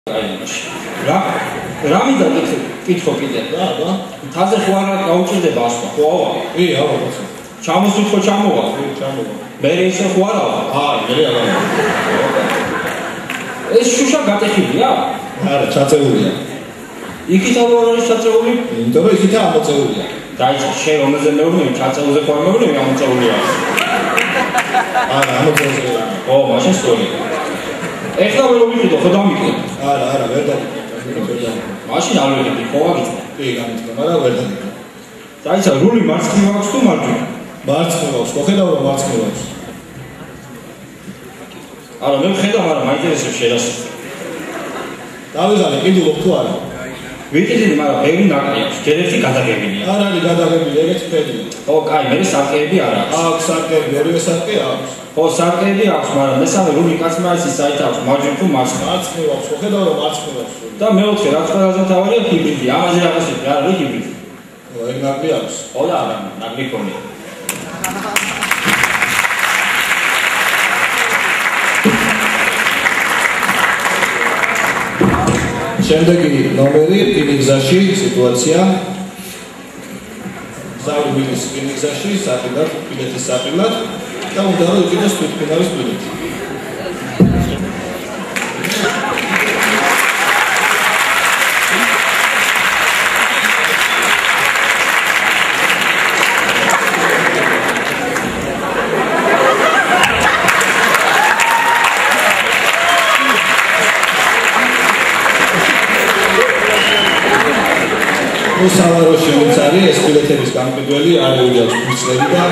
რა მინდა კითხო კიდე რა თაზე ხო არ გაუჭირდება ასვა ხო ავა ავა ჩამოსვითხო ჩამოვა მე ისე ხო არა მე არა ეს შუშა გატეხილია არა ჩაწეულია იქით არ არის ჩაწეული იმიტომ რომ იქით ამოწეულია დაიწყე შენ რომელზე მეუბნები ჩაწეულზე ხო არ მეუბნები ამოწეულია არა ამოწეულია ო მაშინ სწორია ეხლა ვერ ვიყიდო ხო დამიკიდე არა ვერ დამიკიდე მაშინ არ ვიყიდე ხო ვაგიწე კი გამიწე მაგრამ ვერ დამიკიდე დაიცა რული მარცხნივ აქვს თუ მარჯვნივ მარცხნივ აქვს ხო ხედავ რომ მარცხნივ აქვს არა მე ვხედავ მაგრამ მაინტერესებს შედასწრება დავიღალე კიდულობ თუ არა ვიყიდი მაგრამ ბევრი ნაკლი აქვს ჯერეთი გადაგებინია არ არის გადაგებინი ეგეთი ფედია ო კაი მე სარკეები არ აქვს სარკეები ორივე სარკე აქვს ხო სარკეები აქვს მაგრამ მესამე რული კაცმა ის საით აქვს მარჯვნივ თუ მარცხნივ მარცხნივ აქვს ხო ხედავ რომ მარცხნივ აქვს და მეოთხე რაც ყველაზე მთავარია ჰიბრიდი ამაზე რაღაცა არ არის ჰიბრიდი ო ეგ ნაკლი აქვს ხო და არა ნაკლი ქონია შემდეგი ნომერი რკინიგზაში სიტუაცია ზაურბილის რკინიგზაში საფილად ბილეთის საფილად და უნდა რომ იყიდოს თვითმფრინავის ბილეთი სავაროში ვინც არის ეს ბილეთების გამყიდველი არეული აქვს ფურცლები და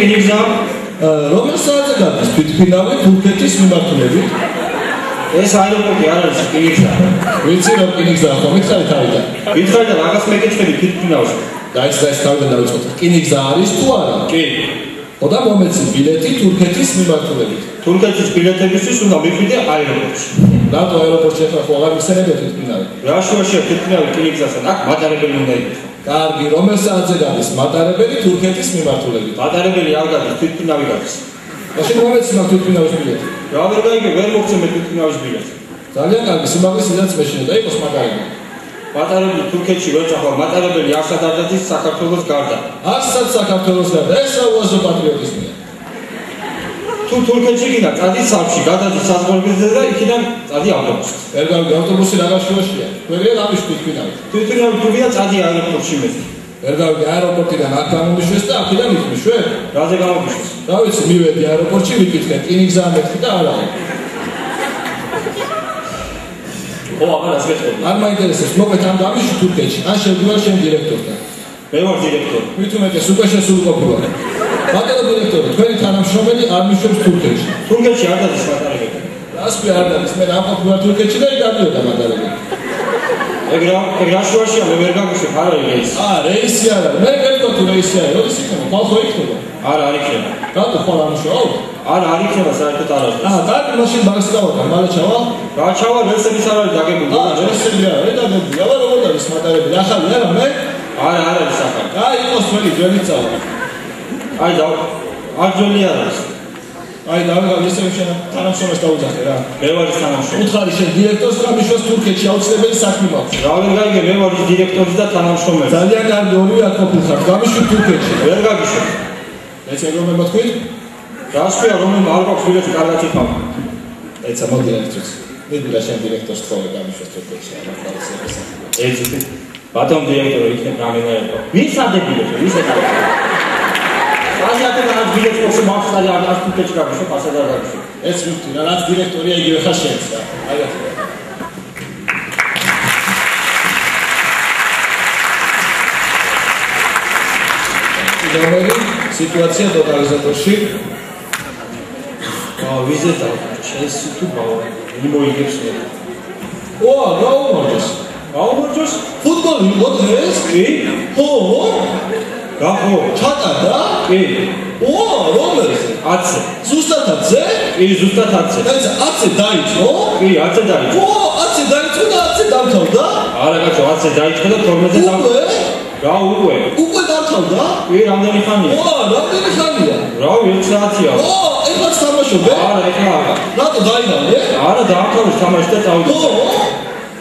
რკინიგზა რომელ საათზე გადის თვითმფრინავი თურქეთის მიმართულებით ეს აეროპორტი არ არის რკინიგზა ვიცი რომ რკინიგზა ხო მითხარი თავიდან ვითხარი და რაღაც მეკითხები თვითმფრინავში დაიწყე ეს თავიდან დავიწყოთ რკინიგზა არის თუ არა კი ხო და მომეცი ბილეთი თურქეთის მიმართულებით თურქეთის ბილეთებისთვის უნდა მიხვიდე აეროპორტში რატო აეროპორტში ახლა ხო აღარ მიხსენებია თვითმფრინავი რა შუაშია თვითმფრინავი რკინიგზასთან აქ მატარებელი უნდა იყოს კარგი, რომელ საათზე გადის მატარებელი თურქეთის მიმართულებით? მატარებელი არ გადის, თვითმფრინავი გადის. მაშინ მომეცი მაგ თვითმფრინავის ბილეთი. რა ვერ გაიგე, ვერ მოგცემ თვითმფრინავის ბილეთი. ძალიან კარგი, სიმაღლის ისედაც მეშინე და იყოს მატარებელი. მატარებელი თურქეთში ვერ წახვალ, მატარებელი არსად არ გადის საქართველოს გარდა. არსად საქართველოს გარდა, ეს რა უაზრო პატრიოტიზმია. თუ თურქეთში გინდა, წადის სახლში, გადადის საზღვარგარეთზე და იქიდან წადი ავტობუსით. ვერ გავიგე, ავტობუსი რაღაც შუაშია. ვერია გამიშ თვითმფრინავი. თვითმფრინავი თუ ვია წადი აეროპორტში მეც. ვერ გავიგე, აეროპორტიდან აქ გამომიშვეს და აქედან იქ მიშვე. რაზე გამომიშვეს? რა ვიცი, მივედი აეროპორტში, ვიკითხე, რკინიგზა მეთქი და არა. ო, აბა რა შეგეთქო? არ მაინტერესებს, მოკლედ ამ გამიშვი თურქეთში. ან შევდივარ შენ დირექტორთან. მე ვარ დირექტორი. მithumetes უკვე შესრულყოფილო. ბატონო დირექტორი, თქვენი თანამშრომელი არ მიშვებს თურქეთში. თურქეთში არ დადის მატარებელი. რას ქვია არ დადის? მე ამყოფილვარ თურქეთში და დადიოდა მატარებელი. ეგ რა შუაშია, მე ვერ გაგიშვებ, არ არის რეისი. რეისი არა. მე ვერ ვთქვა თუ რეისი არის. როდის იქნება? ხალხო იქნება. არა, არ იქნება. რატო ხარ არ მუშაობ? არა, არ იქნება საერთოდ არ არის. კარგი, მაშინ მაგას გავაკეთე, მალე ჩავა. რა ჩავა, რელსების არ არის დაგებული. რელსები არ არის დაგებული. აბა როგორ არის მატარებელი? ახალი არა მე? არა, არ არის ახალი. იყოს ძველი წავა. არ ძველი არ არის. დავიღალე ისევ შენ თანამშრომელს დაუძახე რა. მე ვარ თანამშრომელი. უთხარი შენ დირექტორს რა მიშვას თურქეთში აუცილებელი საქმე მაქვს. რა ვერ გაიგე, მე ვარ დირექტორი და თანამშრომელი. ძალიან კარგი ორივე აქ ყოფილხარ. გამიშვით თურქეთში. ვერ გაგიშვებ. ეცე რომელ მოთქვით? რას ქვია რომელ არ გვაქვს ბილეთი კარგად იყავ. ეცა მოდი ერთს. მიდია შენ დირექტორს თხოვე გამიშვას თურქეთში. ეცი ბატონ დირექტორი იქნებ გამენაერტო. ვის ადებილებს? ვის ეკავებს? ასეთი რაღაც ბილეთი ხო მოხსნადი არ თურქეთში გაგიშვებ, ასეთ არ გაგიშვებ. ეს ვიქთი რა, რაც დირექტორია იგივე ხარ შენც რა. აი რა. ნომერი სიტუაცია ტოტალიზატორში ვიზეთა ჩელსი თუ იმოიგებს მე. ვა, გაუმარჯოს. გაუმარჯოს? ფუტბოლი იყო დღეს? კი. ხო? გახო. ჩატარდა? კი. ვა, რომელზე? 10-ზე. ზუსტად 10-ზე? კი, ზუსტად 10-ზე. და 10-ზე დაიწყო? კი, 10-ზე დაიწყო. ვა, 10-ზე დაიწყო და 10-ზე დამთავრდა? არა, კაცო, 10-ზე დაიწყო და 12-ზე უკვე? რა უკვე? უკვე დამთავრდა? კი, რამდენი ხანია? ვა, რამდენი ხანია? რავი, 1 საათია. ვა, ეხლაც თამაშობ? არა, ეხლა არა. რატო დაიგავე? არა, დაამთავრეს თამაში და წავიდე. ხო?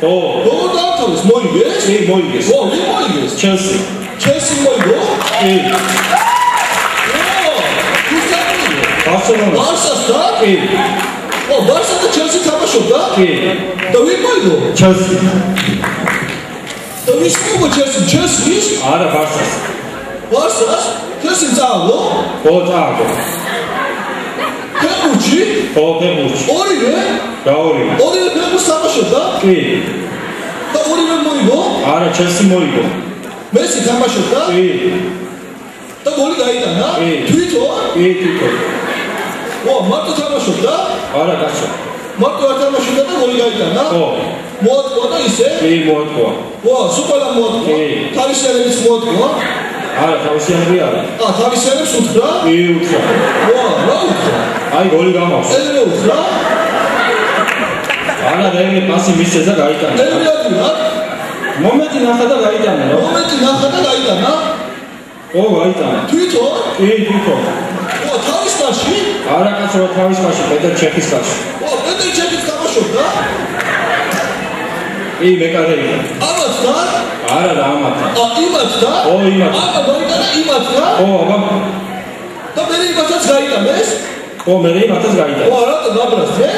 ხო. ხო, დაამთავრეს, მოიგეს? კი, მოიგეს. ვა, ვინ მოიგეს? ჩელსი. ჩელსი მოიგო? კი. ბარსელონა. ბარსასთან? კი. ო, ბარსა და ჩელსი თამაშობდა? კი. და ვინ მოიგო? ჩელსი. და ვის მოიგო ჩელსი? ჩელსის? არა, ბარსას. ბარსას? ჩელსი წააგო? ხო, წააგო. ფეხბურთში? ხო, ფეხბურთში. ორივე? რა ორივე? ორივე ფეხბურთს თამაშობდა? კი. და ორივე მოიგო? არა, ჩელსი მოიგო. მესი თამაშობდა? კი. და გოლი გაიტანა? კი. თვითონ? კი, თვითონ. ო, მარტო თამაშობდა? არა, კაცო. მარტო არ თამაშობდა და გოლი გაიტანა? ხო. მოატყვა და ისე? კი, მოატყვა. ვა, სუპერა მოატყვა? კი. თავისიანებს მოატყვა? არა, თავისიანები არა. ა, თავისიანებს უთხრა? კი, უთხრა. ვა, რა უთხრა? აი, გოლი გამაქვს. ელე უთხრა? არა, რემი პასი მისცეს და გაიტანა. ელე ადვილად? მომენტი ნახა და გაიტანა. მომენტი ნახა და გაიტანა? ო, გაიტანა. თვითონ? კი, თვითონ. ვა, თავის კარში? არა, კაცო, თავის კარში, პეტერ ჩეხის კარში. ვა, პეტერ ჩეხის თამაშობდა? კი, მეკარე იყო. ამათთან? არა, რა ამათთან. ა, იმათთან? ო, იმათთან. აბა, გაიტანა იმათთან? ო, აბა. და მე იმათაც გაიტანეს? ო, მე იმათაც გაიტანა. ვა, რატო გაბრაზდე?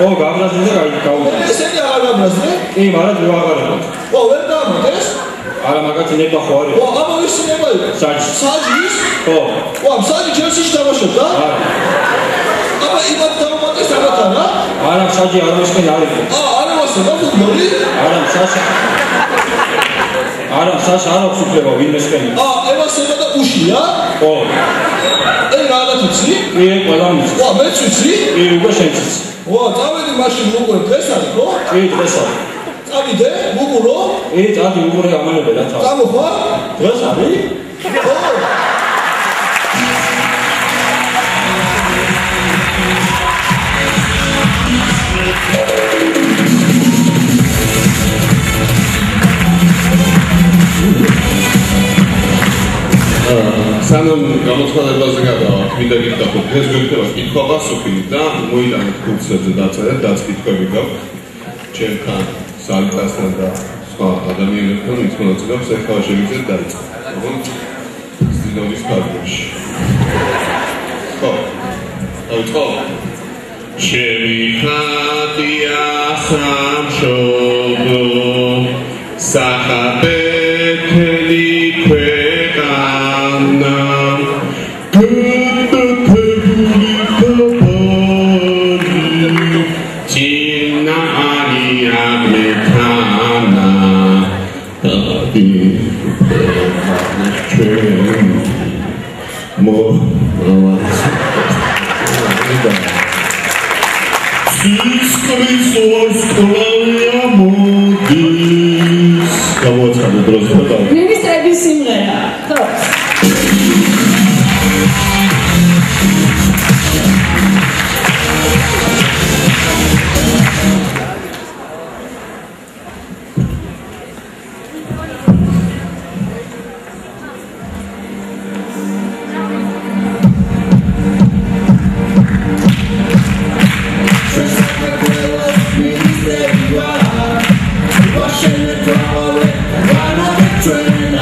ო, გაბრაზდი და გაუტანა. ესენი აღარ გაბრაზდე? კი, მაგრამ დრო აღარებოდ. ვა, ვერ დამოდეს? არა, მაგათ ინება ხო არის. ვა, აბა ვის ინება იყო? საჯი. საჯის? ხო. ვა, საჯი ჩელსიში თამაშობდა? არა. აბა, იმათ დამომატეს ამათთან, რა? არა, საჯი არ მოსკენ არის. ა, არ ევასება ფუტბოლი? არა, საშა. არა, საშა არ აქვს უფლება ვინმე სკენი. ა, ევასება და უშია? ხო. ე, რადაც იცი? კი, ყველა მის. ვა, მეც ვიცი? კი, უკვე შენც. ვა, წავედი მაშინ უკვე დღეს არის, ხო? კი, დღეს არის. წავიდე, მუყურო? კი, წადი უყურე ამანებე რა თავი. წამოხვა? დღეს არის? ხო. სანამ გამოცხადებაზე გადავართ, მინდა გითხრათ, ეს გვერდება კითხვა-პასუხი და მოიტანეთ კურსებზე დაწერეთ, დაწკითხვები გაქვთ ჩემთან, სალიტასთან და სხვა ადამიანებთან, ვინც მონაწილეობს, ეხლა შევიძლია დაიწყოთ. სტრინოვის ფარგლებში. ხო. დავიწყო. ჩემი ხატია სამშობლო, სახაბეთელი ქვეყანა, გეთეთებული თაბანი, წინა ალია მეთანა, დადი ჩვენ მოვაც. Christos Claudia Modis. Გამოცხადე დროს და ნიმისტრების სიმღერა. ხო. Rushing the crowd, run on the train.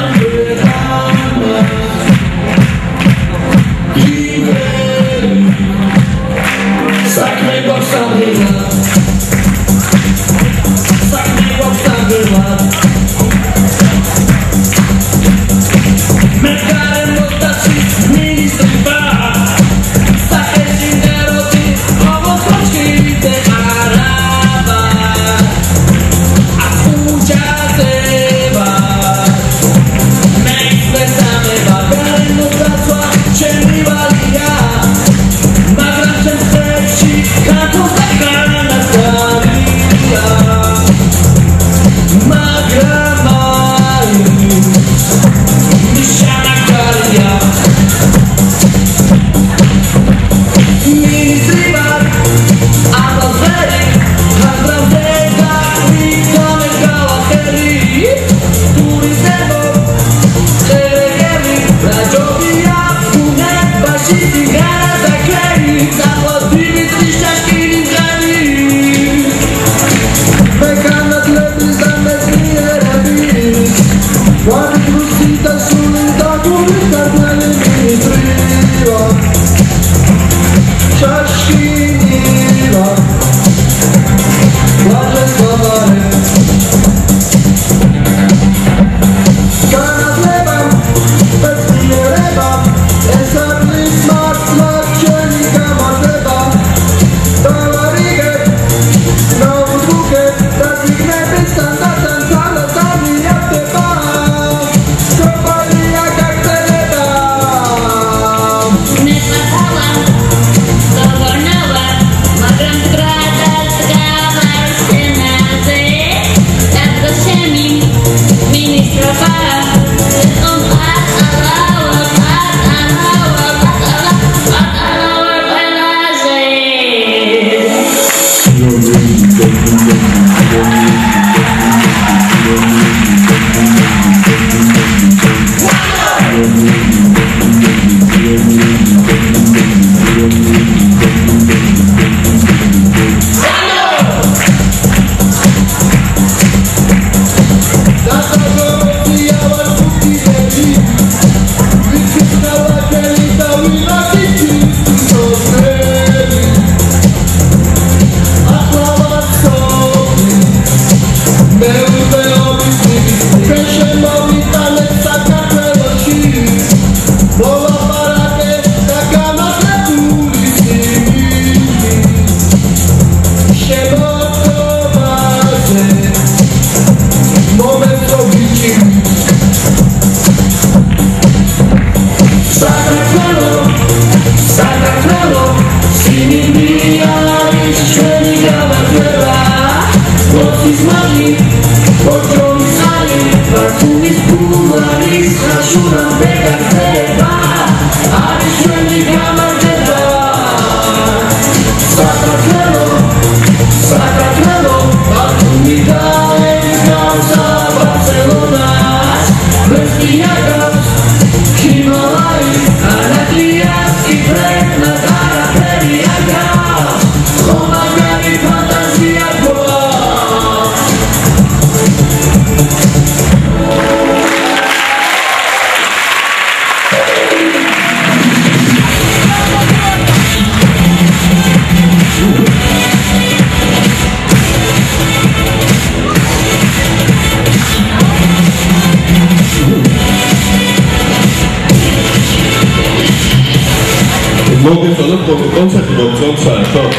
კონცერტი მოგწონთ საერთოდ?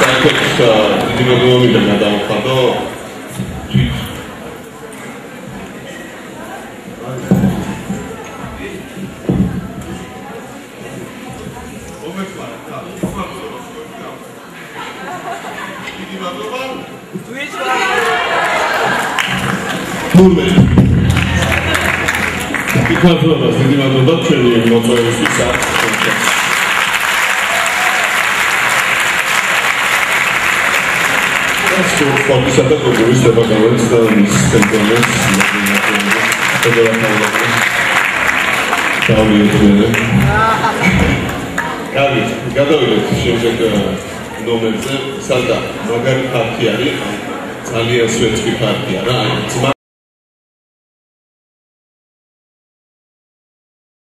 საერთოდ დიდი მოგონიდან გადავხადო? ქართულობას დიდი მადლობა ჩვენი მოწვევისთვის აქვს. სპორტისა და კულტურის დეპარტამენტს და მის ცენტრალებს კარგი, გადავიდეთ შემდეგ ნომერზე, სადაც მაგარი ფაქტი არის, ძალიან სვეტსკი ფაქტია რა.